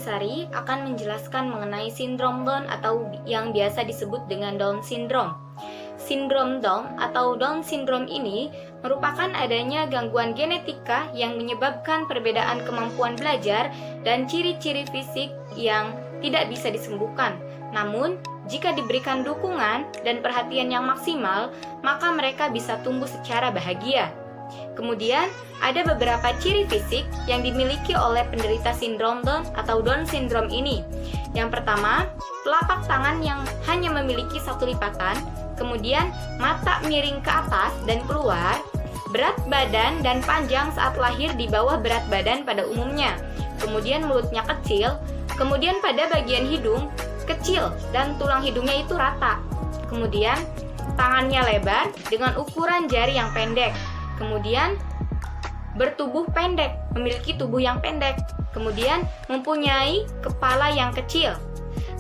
Kunisari akan menjelaskan mengenai sindrom Down atau yang biasa disebut dengan Down syndrome. Sindrom Down atau Down syndrome ini merupakan adanya gangguan genetika yang menyebabkan perbedaan kemampuan belajar dan ciri-ciri fisik yang tidak bisa disembuhkan. Namun, jika diberikan dukungan dan perhatian yang maksimal, maka mereka bisa tumbuh secara bahagia. Kemudian, ada beberapa ciri fisik yang dimiliki oleh penderita sindrom Down atau Down syndrome ini. Yang pertama, telapak tangan yang hanya memiliki satu lipatan, kemudian mata miring ke atas dan keluar, berat badan dan panjang saat lahir di bawah berat badan pada umumnya, kemudian mulutnya kecil, kemudian pada bagian hidung kecil dan tulang hidungnya itu rata, kemudian tangannya lebar dengan ukuran jari yang pendek, kemudian bertubuh pendek, memiliki tubuh yang pendek, kemudian mempunyai kepala yang kecil,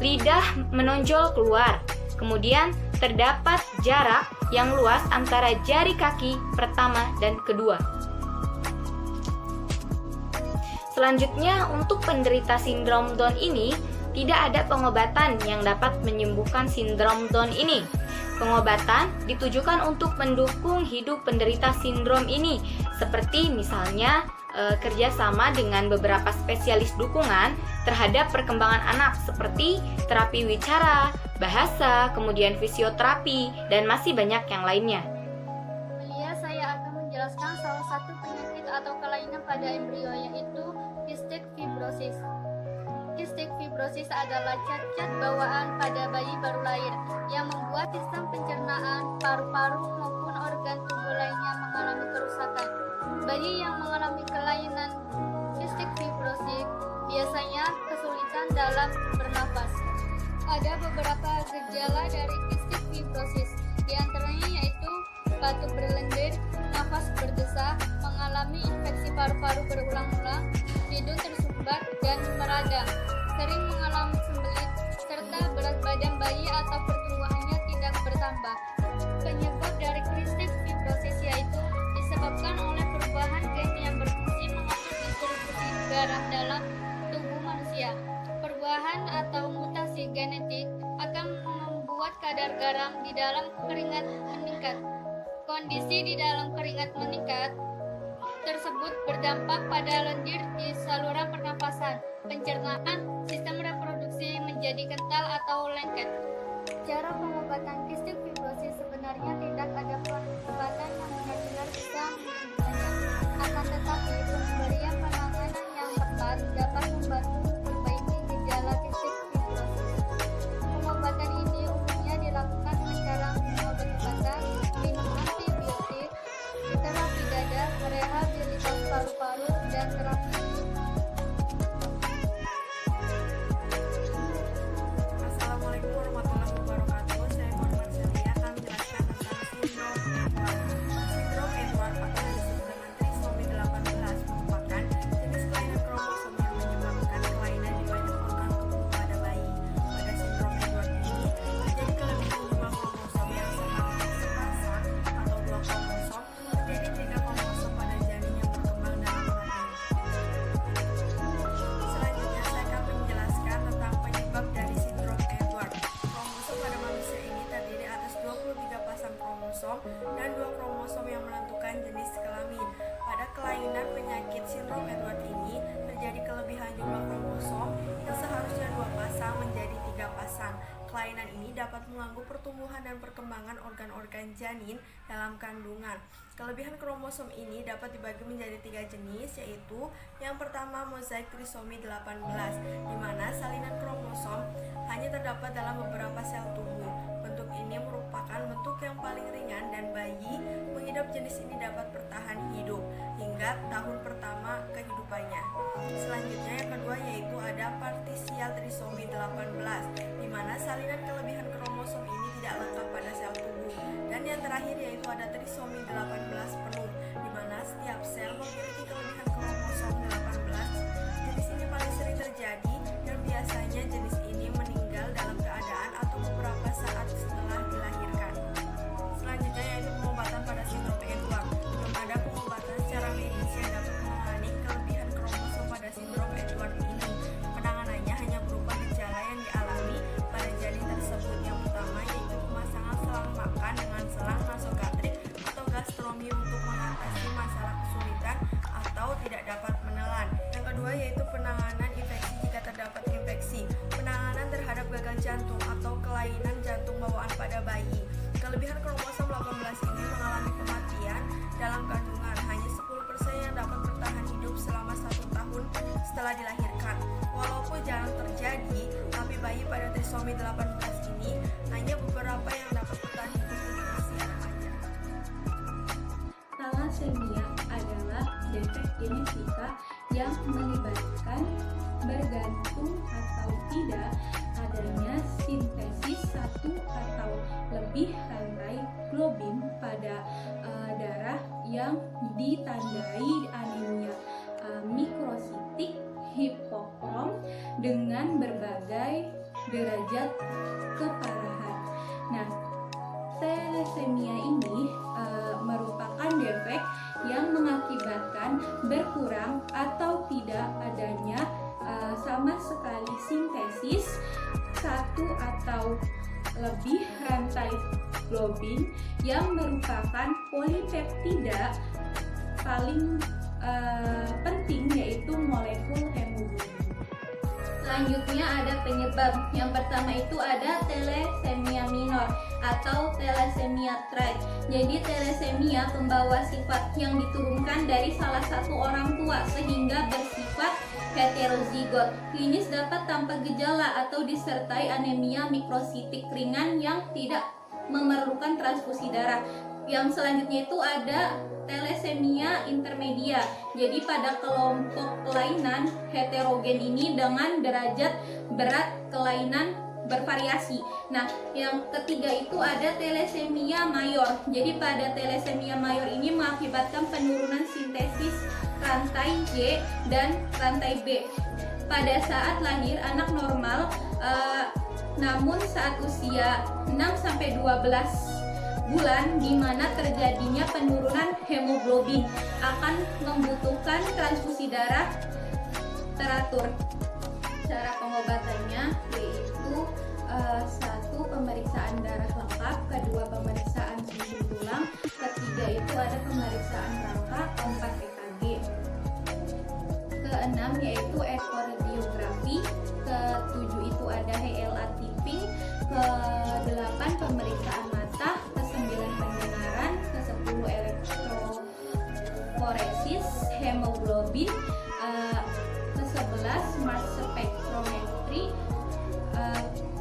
lidah menonjol keluar, kemudian terdapat jarak yang luas antara jari kaki pertama dan kedua. Selanjutnya, untuk penderita sindrom Down ini, tidak ada pengobatan yang dapat menyembuhkan sindrom Down ini. Pengobatan ditujukan untuk mendukung hidup penderita sindrom ini, seperti misalnya kerjasama dengan beberapa spesialis dukungan terhadap perkembangan anak seperti terapi wicara, bahasa, kemudian fisioterapi, dan masih banyak yang lainnya. Saya akan menjelaskan salah satu penyakit atau kelainan pada embrio, yaitu cystic fibrosis. Cystic fibrosis adalah cacat bawaan pada bayi baru lahir yang membuat sistem pencernaan, paru-paru maupun organ tubuh lainnya mengalami kerusakan. Bayi yang mengalami kelainan cystic fibrosis biasanya kesulitan dalam bernafas. Ada beberapa gejala dari cystic fibrosis, di antaranya yaitu batuk berlendir, nafas berdesak, mengalami infeksi paru-paru berulang-ulang, hidung tersumbat dan meradang, sering mengalami sembelit, serta berat badan bayi atau pertumbuhannya tidak bertambah. Penyebab dari cystic fibrosis yaitu disebabkan oleh perubahan gen yang berfungsi mengatur distribusi garam dalam tubuh manusia. Perubahan atau mutasi genetik akan membuat kadar garam di dalam keringat meningkat. Kondisi di dalam keringat meningkat tersebut berdampak pada lendir di saluran pernapasan, pencernaan, sistem reproduksi menjadi kental atau lengket. Cara pengobatan cystic fibrosis sebenarnya tidak ada pengobatan yang benar-benar bisa menyembuhkannya. Akan tetapi, pemberian penanganan yang tepat dapat membantu memperbaiki gejala cystic fibrosis. Pengobatan ini umumnya dilakukan dengan cara minum obat-obatan, minum antibiotik, terapi dada, rehabilitasi paru-paru, dan terapi. Assalamualaikum warahmatullahi wabarakatuh. Saya Muhammad Syafi'i akan menjelaskan tentang sindrom Edward. Sindrom Edward atau disebut dengan trisomi 18 merupakan jenis kelainan kromosom yang menyebabkan kelainan di banyak organ tubuh pada bayi. Pada sindrom Edward ini terjadi kelebihan jumlah kromosom yang seharusnya sepasang atau 2 kromosom menjadi 3 kromosom pada janin yang berkembang dalam rahim. Selanjutnya saya akan menjelaskan tentang penyebab dari sindrom Edward. Kromosom pada manusia ini terdiri atas 23 pasang kromosom dan 2 kromosom yang menentukan jenis kelamin. Pada kelainan penyakit sindrom Edward ini terjadi kelebihan jumlah kromosom yang seharusnya 2 pasang menjadi 3 pasang. Kelainan ini dapat mengganggu pertumbuhan dan perkembangan organ-organ janin dalam kandungan. Kelebihan kromosom ini dapat dibagi menjadi 3 jenis, yaitu yang pertama mozaik trisomi 18, di mana salinan kromosom hanya terdapat dalam beberapa sel tubuh. Bentuk ini merupakan bentuk yang paling ringan dan bayi pengidap jenis ini dapat bertahan hidup hingga tahun pertama kehidupannya. Selanjutnya yang kedua yaitu ada partisial trisomi 18, di mana salinan kelebihan kromosom ini tidak lengkap pada sel tubuh. Dan yang terakhir yaitu ada trisomi 18 penuh, di mana setiap sel memiliki kelebihan kromosom 18. Jenis ini paling sering terjadi dan biasanya jenis ini meninggal dalam keadaan atau beberapa saat setelah dilahirkan. Selanjutnya yaitu pengobatan pada sindrom Edward. Belum ada pengobatan secara medis yang dapat menangani kelebihan kromosom pada sindrom Edward ini. Penanganan trisomi 18 ini hanya beberapa yang dapat bertahan hidup untuk usia remaja. Thalassemia adalah defek genetika yang melibatkan bergantung atau tidak adanya sintesis satu atau lebih rantai globin pada darah yang ditandai anemia mikrositik hipokrom dengan berbagai derajat keparahan. Nah, thalassemia ini merupakan defek yang mengakibatkan berkurang atau tidak adanya sama sekali sintesis satu atau lebih rantai globin yang merupakan polipeptida paling penting, yaitu molekul hemoglobin. Selanjutnya ada penyebab. Yang pertama itu ada thalassemia minor atau thalassemia triad. Jadi thalassemia pembawa sifat yang diturunkan dari salah satu orang tua sehingga bersifat heterozigot. Klinis dapat tanpa gejala atau disertai anemia mikrositik ringan yang tidak memerlukan transfusi darah. Yang selanjutnya itu ada thalassemia intermedia. Jadi pada kelompok kelainan heterogen ini dengan derajat berat kelainan bervariasi. Nah, yang ketiga itu ada thalassemia mayor. Jadi pada thalassemia mayor ini mengakibatkan penurunan sintesis rantai G dan rantai B. Pada saat lahir anak normal, namun saat usia 6-12 bulan di mana terjadinya penurunan hemoglobin akan membutuhkan transfusi darah teratur. Cara pengobatannya yaitu satu, pemeriksaan darah lengkap, kedua pemeriksaan sum tulang, ketiga itu ada pemeriksaan rangka, keempat EKG, keenam yaitu ekorardiografi, ketujuh itu ada HLA typing, ke-8 pemeriksaan mata, ke-9 pendengaran, ke-10 elektroforesis hemoglobin, ke-11 mass spectrometry,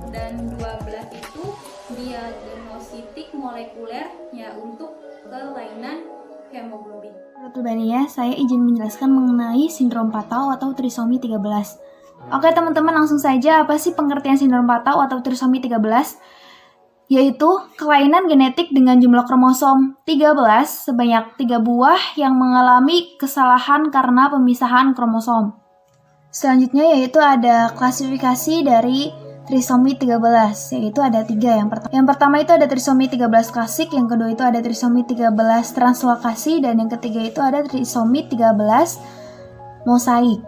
dan 12 itu diagnostik molekuler ya untuk kelainan hemoglobin. Menurut Bania, saya izin menjelaskan mengenai sindrom Patau atau trisomi 13. Oke teman-teman, langsung saja, apa sih pengertian sindrom Patau atau trisomi 13? Yaitu kelainan genetik dengan jumlah kromosom 13 sebanyak 3 buah yang mengalami kesalahan karena pemisahan kromosom. Selanjutnya yaitu ada klasifikasi dari trisomi 13, yaitu ada 3. Yang pertama itu ada trisomi 13 klasik, yang kedua itu ada trisomi 13 translokasi, dan yang ketiga itu ada trisomi 13 mosaik.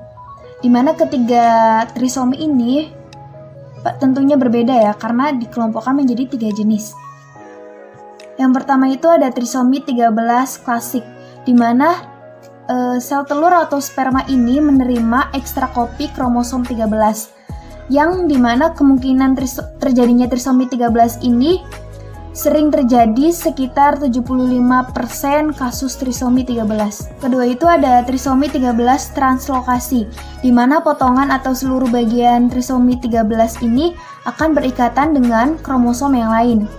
Dimana ketiga trisomi ini tentunya berbeda ya, karena dikelompokkan menjadi 3 jenis. Yang pertama itu ada trisomi 13 klasik, dimana sel telur atau sperma ini menerima ekstra kopi kromosom 13, yang dimana kemungkinan terjadinya trisomi 13 ini sering terjadi sekitar 75% kasus trisomi 13. Kedua itu ada trisomi 13 translokasi, di mana potongan atau seluruh bagian trisomi 13 ini akan berikatan dengan kromosom yang lain.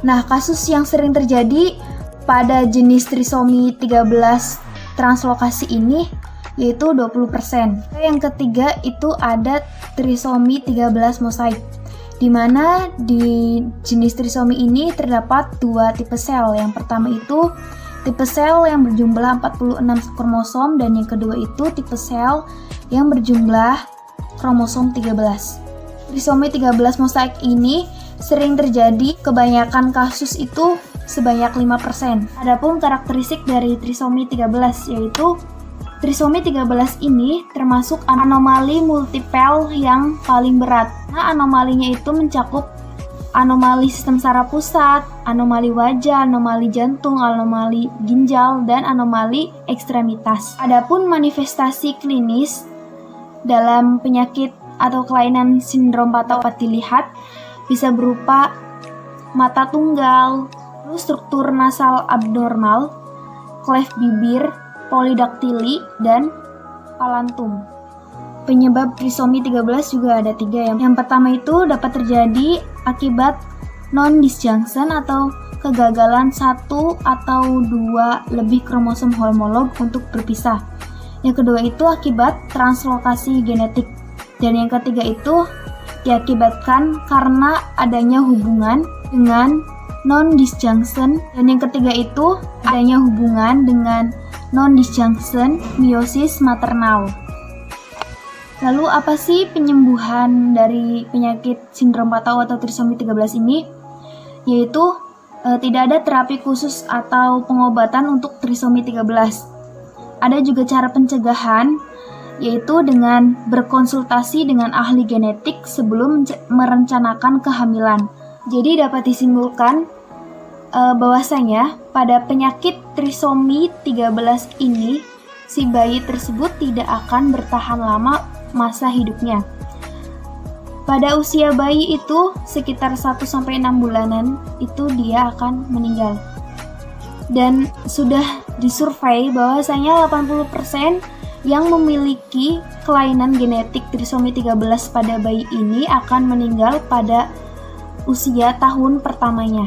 Nah, kasus yang sering terjadi pada jenis trisomi 13 translokasi ini yaitu 20%. Yang ketiga itu ada trisomi 13 mosaik, di mana di jenis trisomi ini terdapat 2 tipe sel. Yang pertama itu tipe sel yang berjumlah 46 kromosom, dan yang kedua itu tipe sel yang berjumlah kromosom 13. Trisomi 13 mosaik ini sering terjadi, kebanyakan kasus itu sebanyak 5%. Adapun karakteristik dari trisomi 13 yaitu trisomi 13 ini termasuk anomali multipel yang paling berat. Nah, anomalinya itu mencakup anomali sistem saraf pusat, anomali wajah, anomali jantung, anomali ginjal, dan anomali ekstremitas. Adapun manifestasi klinis dalam penyakit atau kelainan sindrom Patau dapat dilihat bisa berupa mata tunggal, struktur nasal abnormal, klef bibir, polidaktili, dan palantum. penyebab trisomi 13 juga ada 3 ya. Yang pertama itu dapat terjadi akibat non-disjunction atau kegagalan 1 atau 2 lebih kromosom homolog untuk berpisah. Yang kedua itu akibat translokasi genetik. Dan yang ketiga itu diakibatkan karena adanya hubungan dengan non-disjunction. Dan yang ketiga itu adanya hubungan dengan non-disjunction meiosis maternal. Lalu apa sih penyembuhan dari penyakit sindrom Patau atau trisomi 13 ini? Yaitu tidak ada terapi khusus atau pengobatan untuk trisomi 13. Ada juga cara pencegahan, yaitu dengan berkonsultasi dengan ahli genetik sebelum merencanakan kehamilan. Jadi dapat disimpulkan bahwasanya pada penyakit trisomi 13 ini si bayi tersebut tidak akan bertahan lama masa hidupnya. Pada usia bayi itu sekitar 1-6 bulanan itu dia akan meninggal. Dan sudah disurvei bahwasanya 80% yang memiliki kelainan genetik trisomi 13 pada bayi ini akan meninggal pada usia tahun pertamanya.